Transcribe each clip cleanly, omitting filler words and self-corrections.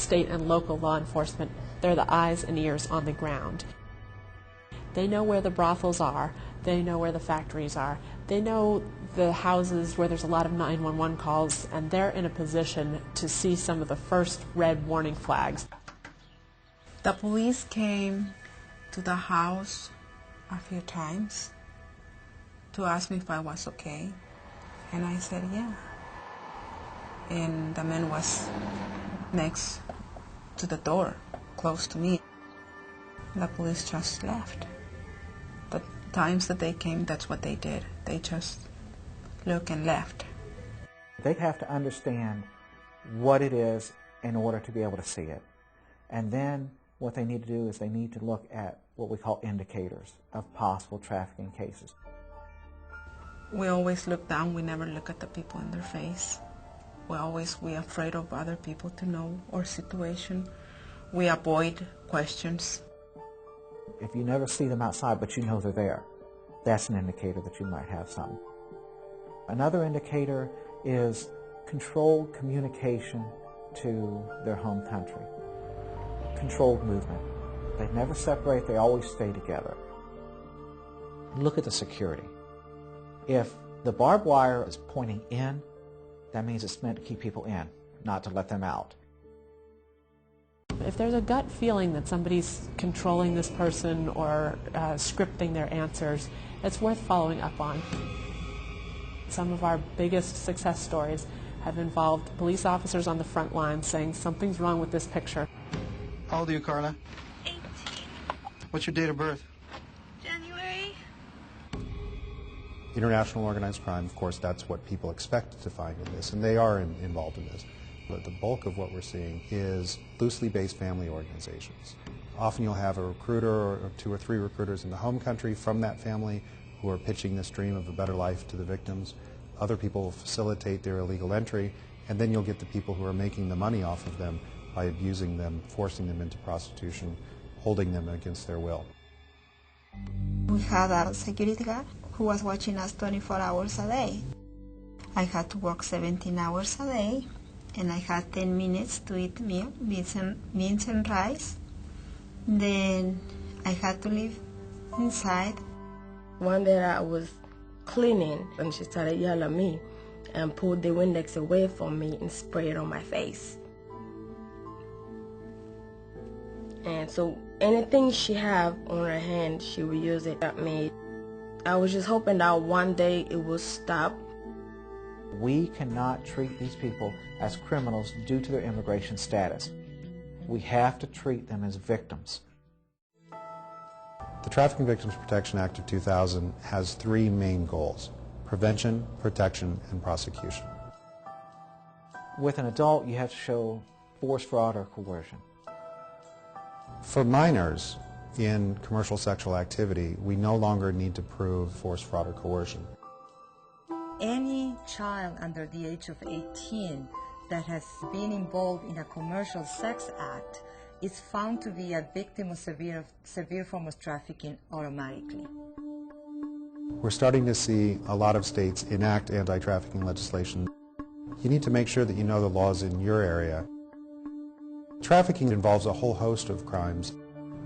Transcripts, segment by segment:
state and local law enforcement. They're the eyes and ears on the ground. They know where the brothels are. They know where the factories are. They know the houses where there's a lot of 911 calls, and they're in a position to see some of the first red warning flags. The police came to the house a few times to ask me if I was okay, and I said yeah. And the man was next to the door, close to me. The police just left. The times that they came, that's what they did. They just looked and left. They have to understand what it is in order to be able to see it. And then what they need to do is they need to look at what we call indicators of possible trafficking cases. We always look down. We never look at the people in their face. We're afraid of other people to know our situation. We avoid questions. If you never see them outside, but you know they're there, that's an indicator that you might have something. Another indicator is controlled communication to their home country. Controlled movement. They never separate, they always stay together. Look at the security. If the barbed wire is pointing in, that means it's meant to keep people in, not to let them out. If there's a gut feeling that somebody's controlling this person or scripting their answers, it's worth following up on. Some of our biggest success stories have involved police officers on the front line saying something's wrong with this picture. How old are you, Carla? 18. What's your date of birth? January. International organized crime, of course, that's what people expect to find in this, and they are involved in this. But the bulk of what we're seeing is loosely based family organizations. Often you'll have a recruiter or 2 or 3 recruiters in the home country from that family who are pitching this dream of a better life to the victims. Other people will facilitate their illegal entry, and then you'll get the people who are making the money off of them by abusing them, forcing them into prostitution, holding them against their will. We had a security guard who was watching us 24 hours a day. I had to work 17 hours a day, and I had 10 minutes to eat beans and rice. Then I had to live inside. One day I was cleaning, and she started yelling at me and pulled the Windex away from me and sprayed it on my face. And so anything she had on her hand, she would use it at me. I was just hoping that one day it would stop. We cannot treat these people as criminals due to their immigration status. We have to treat them as victims. The Trafficking Victims Protection Act of 2000 has 3 main goals: prevention, protection, and prosecution. With an adult, you have to show force, fraud, or coercion. For minors in commercial sexual activity, we no longer need to prove force, fraud, or coercion. Any child under the age of 18 that has been involved in a commercial sex act is found to be a victim of severe form of trafficking automatically. We're starting to see a lot of states enact anti-trafficking legislation. You need to make sure that you know the laws in your area. Trafficking involves a whole host of crimes: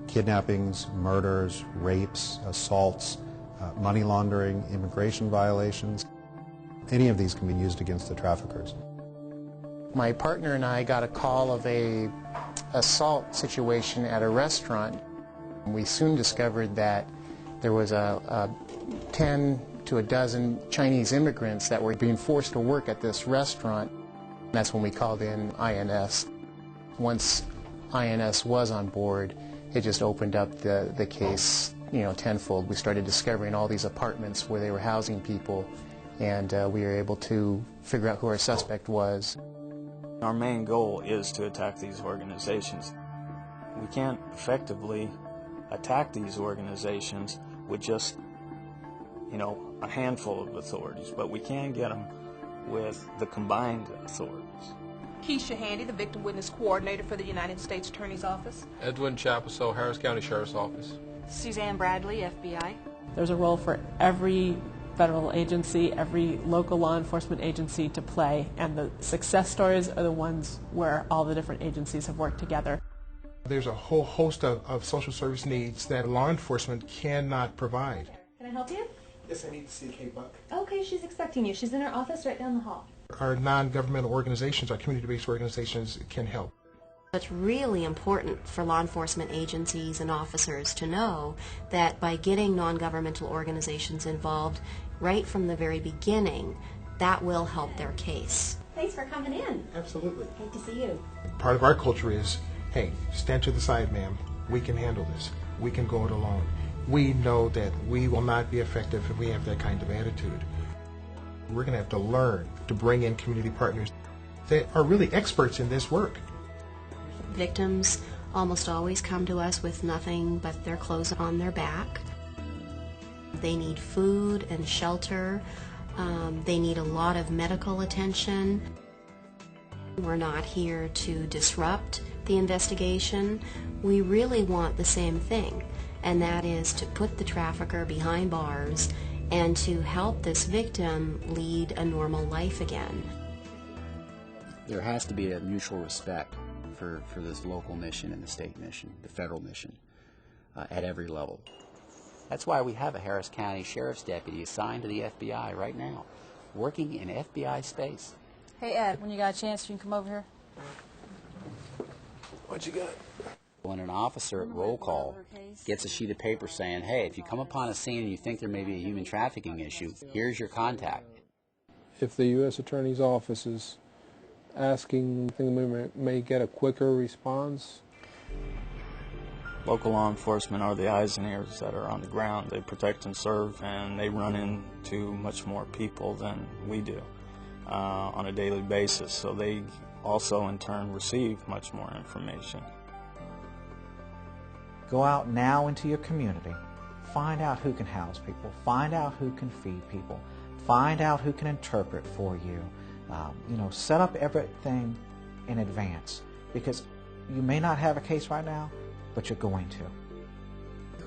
kidnappings, murders, rapes, assaults, money laundering, immigration violations. Any of these can be used against the traffickers. My partner and I got a call of an assault situation at a restaurant. We soon discovered that there was 10 to a dozen Chinese immigrants that were being forced to work at this restaurant. That's when we called in INS. Once INS was on board, it just opened up the case, tenfold. We started discovering all these apartments where they were housing people, and we were able to figure out who our suspect was. Our main goal is to attack these organizations. We can't effectively attack these organizations with just, a handful of authorities, but we can get them with the combined authorities. Keisha Handy, the Victim Witness Coordinator for the United States Attorney's Office. Edwin Chapiso, Harris County Sheriff's Office. Suzanne Bradley, FBI. There's a role for every federal agency, every local law enforcement agency to play, and the success stories are the ones where all the different agencies have worked together. There's a whole host of social service needs that law enforcement cannot provide. Can I help you? Yes, I need to see Kate Buck. Okay, she's expecting you. She's in her office right down the hall. Our non-governmental organizations, our community-based organizations can help. It's really important for law enforcement agencies and officers to know that by getting non-governmental organizations involved right from the very beginning, that will help their case. Thanks for coming in. Absolutely. Great to see you. Part of our culture is, hey, stand to the side, ma'am. We can handle this. We can go it alone. We know that we will not be effective if we have that kind of attitude. We're going to have to learn to bring in community partners that are really experts in this work. Victims almost always come to us with nothing but their clothes on their back. They need food and shelter. They need a lot of medical attention. We're not here to disrupt the investigation. We really want the same thing, and that is to put the trafficker behind bars and to help this victim lead a normal life again. There has to be a mutual respect for this local mission and the state mission, the federal mission, at every level. That's why we have a Harris County Sheriff's Deputy assigned to the FBI right now, working in FBI space. Hey Ed, when you got a chance, you can come over here. What you got? When an officer at roll call gets a sheet of paper saying, hey, if you come upon a scene and you think there may be a human trafficking issue, here's your contact. If the U.S. Attorney's Office is asking, we may get a quicker response. Local law enforcement are the eyes and ears that are on the ground. They protect and serve, and they run into much more people than we do on a daily basis. So they also, in turn, receive much more information. Go out now into your community. Find out who can house people. Find out who can feed people. Find out who can interpret for you. Set up everything in advance, because you may not have a case right now, but you're going to.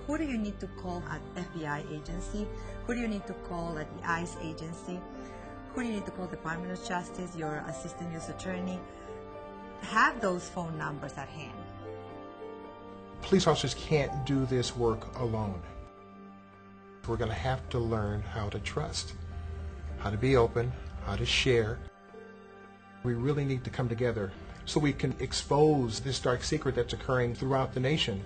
Who do you need to call at FBI agency? Who do you need to call at the ICE agency? Who do you need to call Department of Justice, your assistant U.S. attorney? Have those phone numbers at hand. Police officers can't do this work alone. We're going to have to learn how to trust, how to be open, how to share. We really need to come together so we can expose this dark secret that's occurring throughout the nation.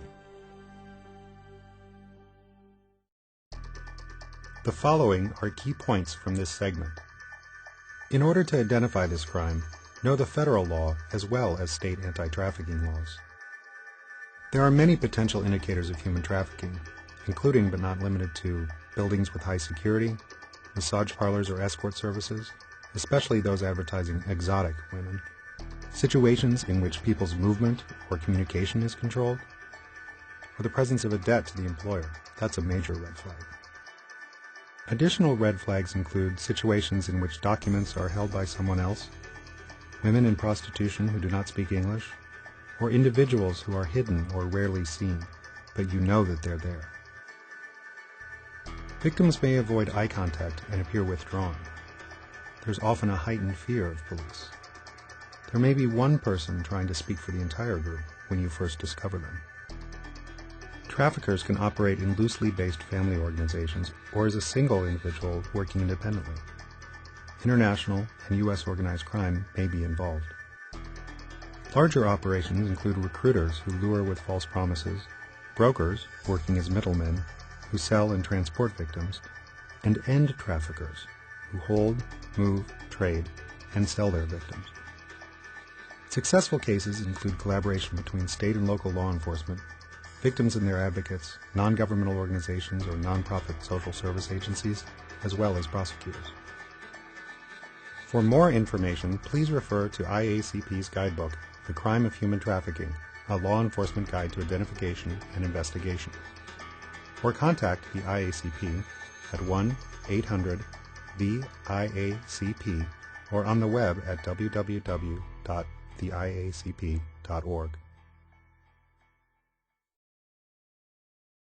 The following are key points from this segment. In order to identify this crime, know the federal law as well as state anti-trafficking laws. There are many potential indicators of human trafficking, including but not limited to buildings with high security, massage parlors or escort services, especially those advertising exotic women, situations in which people's movement or communication is controlled, or the presence of a debt to the employer. That's a major red flag. Additional red flags include situations in which documents are held by someone else, women in prostitution who do not speak English, or individuals who are hidden or rarely seen, but you know that they're there. Victims may avoid eye contact and appear withdrawn. There's often a heightened fear of police. There may be one person trying to speak for the entire group when you first discover them. Traffickers can operate in loosely based family organizations or as a single individual working independently. International and U.S. organized crime may be involved. Larger operations include recruiters who lure with false promises, brokers working as middlemen who sell and transport victims, and end traffickers who hold, move, trade, and sell their victims. Successful cases include collaboration between state and local law enforcement, victims and their advocates, non-governmental organizations or non-profit social service agencies, as well as prosecutors. For more information, please refer to IACP's guidebook, The Crime of Human Trafficking, a law enforcement guide to identification and investigation. Or contact the IACP at 1-800-THE-IACP or on the web at www.theiacp.org.